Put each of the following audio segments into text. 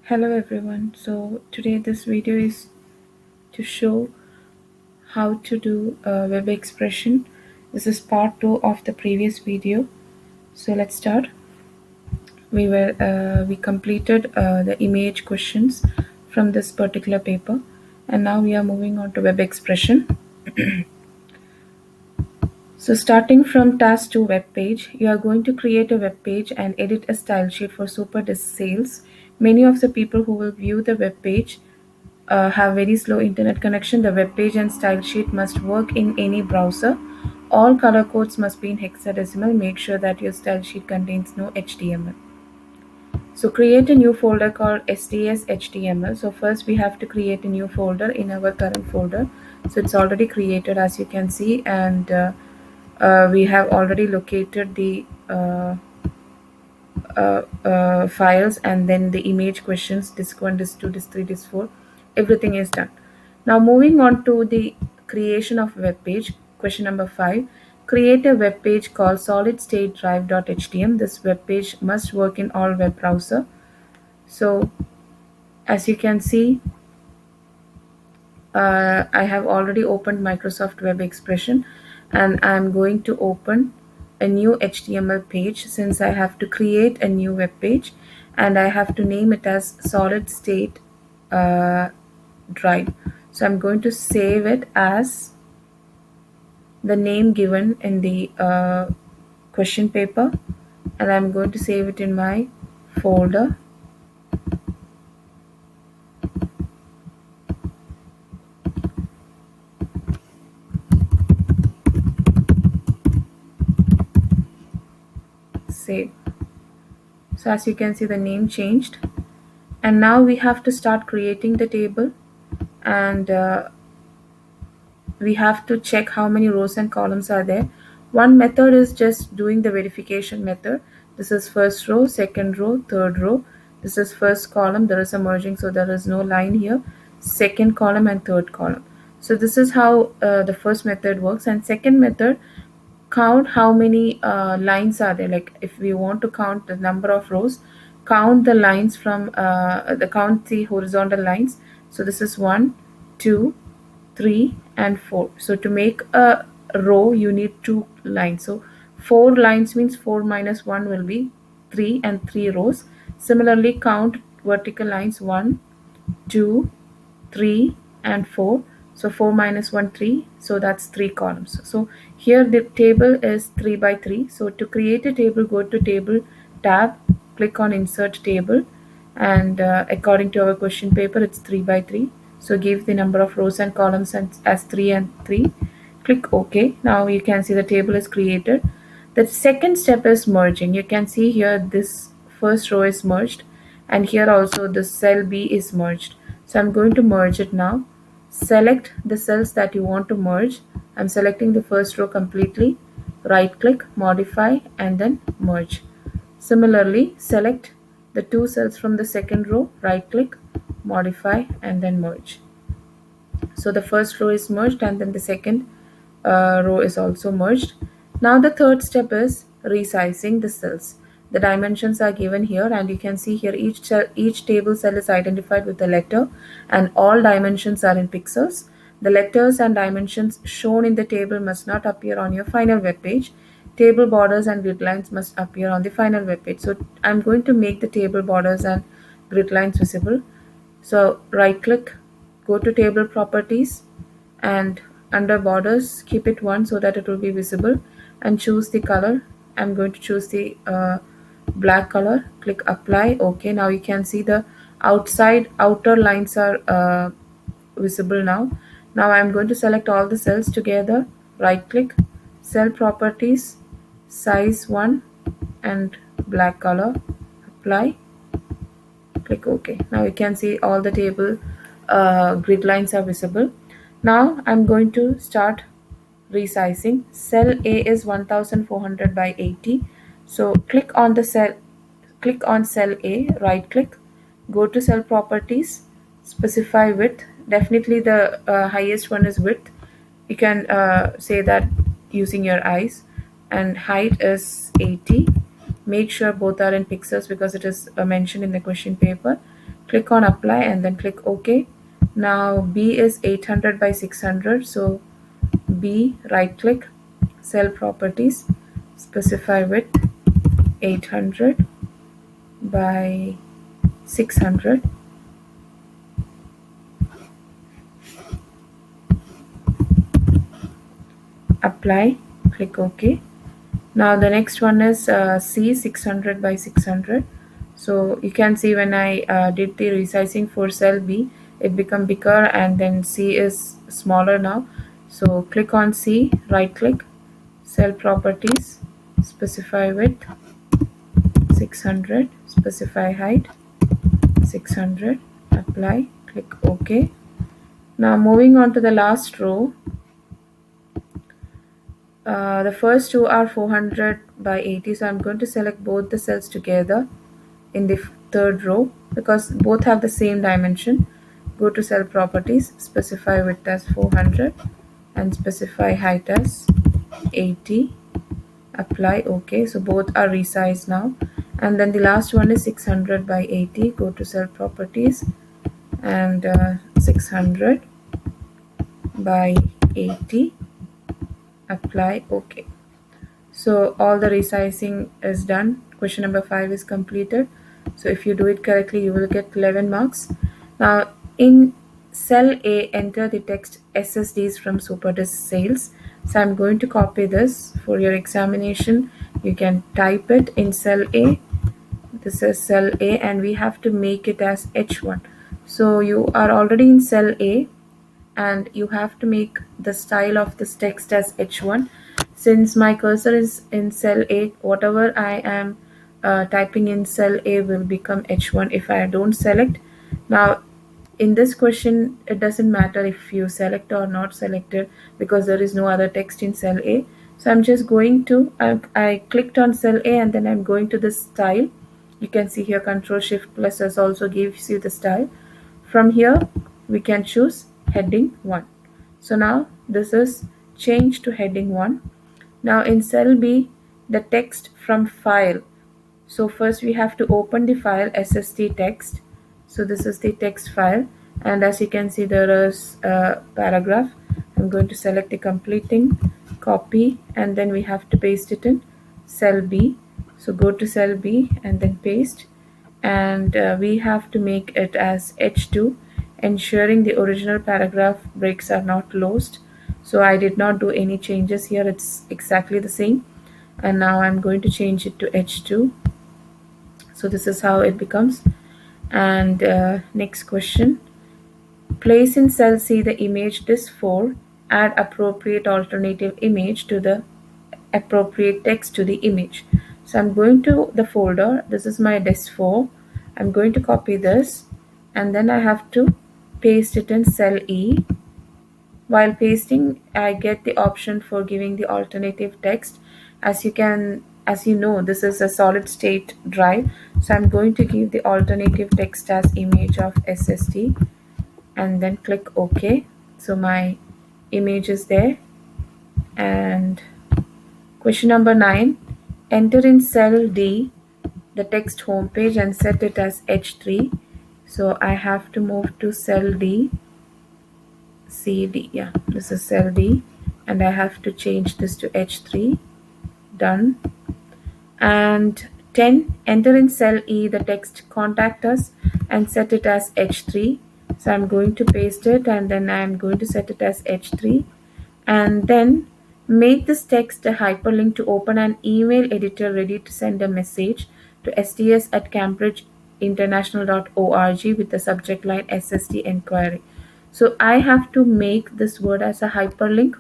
Hello everyone. So today this video is to show how to do web expression. This is part 2 of the previous video. So let's start. We completed the image questions from this particular paper, and now we are moving on to web expression. So starting from task 2 web page, you are going to create a web page and edit a style sheet for super disc sales. Many of the people who will view the web page have very slow internet connection. The web page and style sheet must work in any browser. All color codes must be in hexadecimal. Make sure that your style sheet contains no HTML. So create a new folder called STS HTML. So first we have to create a new folder in our current folder. So it's already created, as you can see, and we have already located the files, and then the image questions, disk 1, disk 2, disk 3, disk 4, everything is done. Now moving on to the creation of web page. Question number 5, create a web page called solid state drive.htm. This web page must work in all web browser. So as you can see, I have already opened Microsoft Web Expression, and I'm going to open a new HTML page since I have to create a new web page, and I have to name it as solid state uh, drive. So I'm going to save it as the name given in the question paper, and I'm going to save it in my folder. Save. So as you can see, the name changed, and now we have to start creating the table, and we have to check how many rows and columns are there. One method is just doing the verification method. This is first row, second row, third row. This is first column, there is a merging, so there is no line here. Second column and third column. So this is how the first method works. And second method, count how many lines are there. Like if we want to count the number of rows, count the lines from count the horizontal lines. So this is 1, 2, 3 and 4. So to make a row you need 2 lines. So 4 lines means 4 minus 1 will be 3, and 3 rows. Similarly, count vertical lines 1, 2, 3 and 4. So 4 minus 1, 3. So that's 3 columns. So here the table is 3 by 3. So to create a table, go to table tab, click on insert table, and according to our question paper it's 3 by 3. So give the number of rows and columns as 3 and 3. Click OK. Now you can see the table is created. The second step is merging. You can see here this first row is merged, and here also the cell B is merged. So I'm going to merge it now. Select the cells that you want to merge. I'm selecting the first row completely. Right click, modify, and then merge. Similarly, select the 2 cells from the second row, right click, modify, and then merge. So the first row is merged, and then the second row is also merged. Now the third step is resizing the cells. The dimensions are given here, and you can see here each table cell is identified with a letter, and all dimensions are in pixels. The letters and dimensions shown in the table must not appear on your final web page. Table borders and grid lines must appear on the final web page. So I'm going to make the table borders and grid lines visible. So right click, go to table properties, and under borders keep it 1 so that it will be visible, and choose the color. I'm going to choose the black color. Click apply. Okay, now you can see the outer lines are visible now. Now I'm going to select all the cells together. Right click, cell properties, size 1 and black color. Apply. Click OK. Now you can see all the table grid lines are visible. Now I'm going to start resizing. Cell A is 1400 by 80. So click on cell A, right click, go to cell properties, specify width. Definitely the highest one is width. You can say that using your eyes. And height is 80. Make sure both are in pixels because it is mentioned in the question paper. click on apply and then click OK. Now B is 800 by 600, so B, right click, cell properties, specify width 800 by 600, apply, click OK. Now the next one is C, 600 by 600. So you can see when I did the resizing for cell B, it become bigger and then C is smaller now. So click on C, right click, cell properties, specify width 600, specify height 600, apply, click OK. Now moving on to the last row, the first two are 400 by 80, so I'm going to select both the cells together in the third row because both have the same dimension. Go to cell properties, specify width as 400 and specify height as 80, apply OK. So both are resized now. And then the last one is 600 by 80. Go to cell properties and 600 by 80, apply OK. So all the resizing is done. Question number 5 is completed. So if you do it correctly, you will get 11 marks. Now in cell A, enter the text SSDs from SuperDisk sales. So I'm going to copy this for your examination. You can type it in cell A. This is cell A and we have to make it as H1. So you are already in cell A and you have to make the style of this text as H1. Since my cursor is in cell A, whatever I am typing in cell A will become H1 if I don't select. Now in this question, it doesn't matter if you select or not selected because there is no other text in cell A. So I'm just going to, I clicked on cell A and then I'm going to the style. You can see here Control Shift plus S also gives you the style. From here, we can choose heading 1. So now this is changed to heading 1. Now in cell B, the text from file. So first we have to open the file SST text. So this is the text file and as you can see there is a paragraph. I'm going to select the complete thing, copy and then we have to paste it in cell B. So go to cell B and then paste and we have to make it as H2, ensuring the original paragraph breaks are not lost. So I did not do any changes here, it's exactly the same. And now I'm going to change it to H2. So this is how it becomes. And next question, place in cell C the image disk4, add appropriate alternative image to the appropriate text to the image. So I'm going to the folder, this is my disk4. I'm going to copy this and then I have to paste it in cell E. While pasting, I get the option for giving the alternative text. As you know, this is a solid state drive. So I'm going to give the alternative text as image of SSD and then click OK. So my image is there. And question number 9, enter in cell D the text home page and set it as H3. So I have to move to cell D, CD, yeah, this is cell D and I have to change this to H3, done. And 10, enter in cell E the text contact us and set it as H3. So I'm going to paste it and then I'm going to set it as H3 and then make this text a hyperlink to open an email editor ready to send a message to sts@cambridgeinternational.org with the subject line SSD inquiry. So I have to make this word as a hyperlink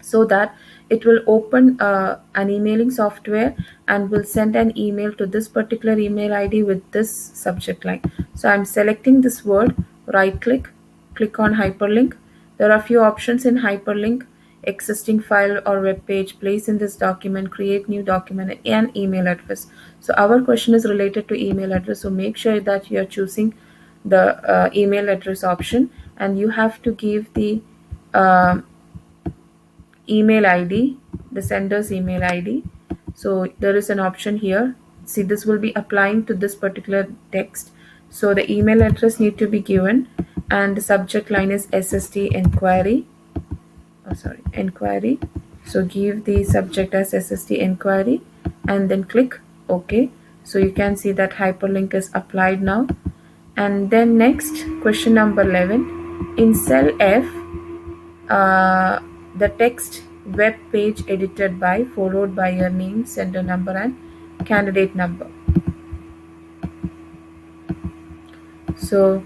so that it will open an emailing software and will send an email to this particular email ID with this subject line. So I'm selecting this word, right click, click on hyperlink. There are a few options in hyperlink: existing file or web page, place in this document, create new document, and email address. So our question is related to email address, so make sure that you are choosing the email address option and you have to give the uh, email ID, the sender's email ID. So there is an option here. See, this will be applying to this particular text. So the email address need to be given, and the subject line is SST inquiry. Oh, sorry, inquiry. So give the subject as SST inquiry and then click OK. So you can see that hyperlink is applied now. And then next, question number 11. In cell F, uh, the text web page edited by followed by your name, sender number, and candidate number. So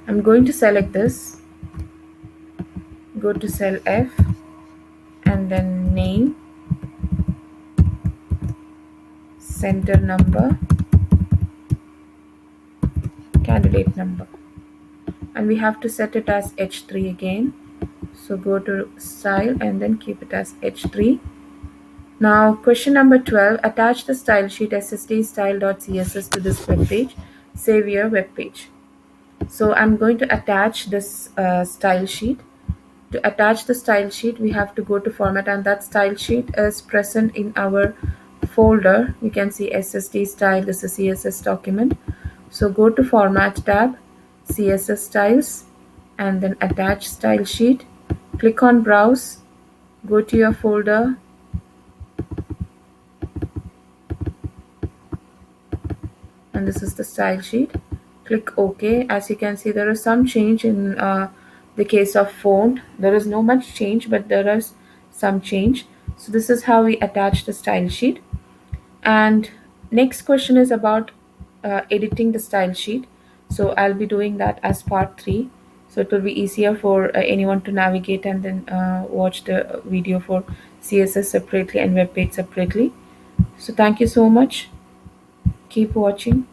I'm going to select this, go to cell F, and then name, center number, candidate number, and we have to set it as H3 again. So go to style and then keep it as H3. Now question number 12, attach the style sheet sststyle.css to this web page. Save your web page. So I'm going to attach this style sheet. To attach the style sheet, we have to go to format, and that style sheet is present in our folder. You can see SST style, this is CSS document. So go to format tab, CSS styles, and then attach style sheet. Click on browse, go to your folder, and this is the style sheet. Click OK. As you can see, there is some change in the case of font. There is no much change, but there is some change. So this is how we attach the style sheet. And next question is about editing the style sheet. So I'll be doing that as part 3. So it will be easier for anyone to navigate and then watch the video for CSS separately and web page separately. So thank you so much. Keep watching.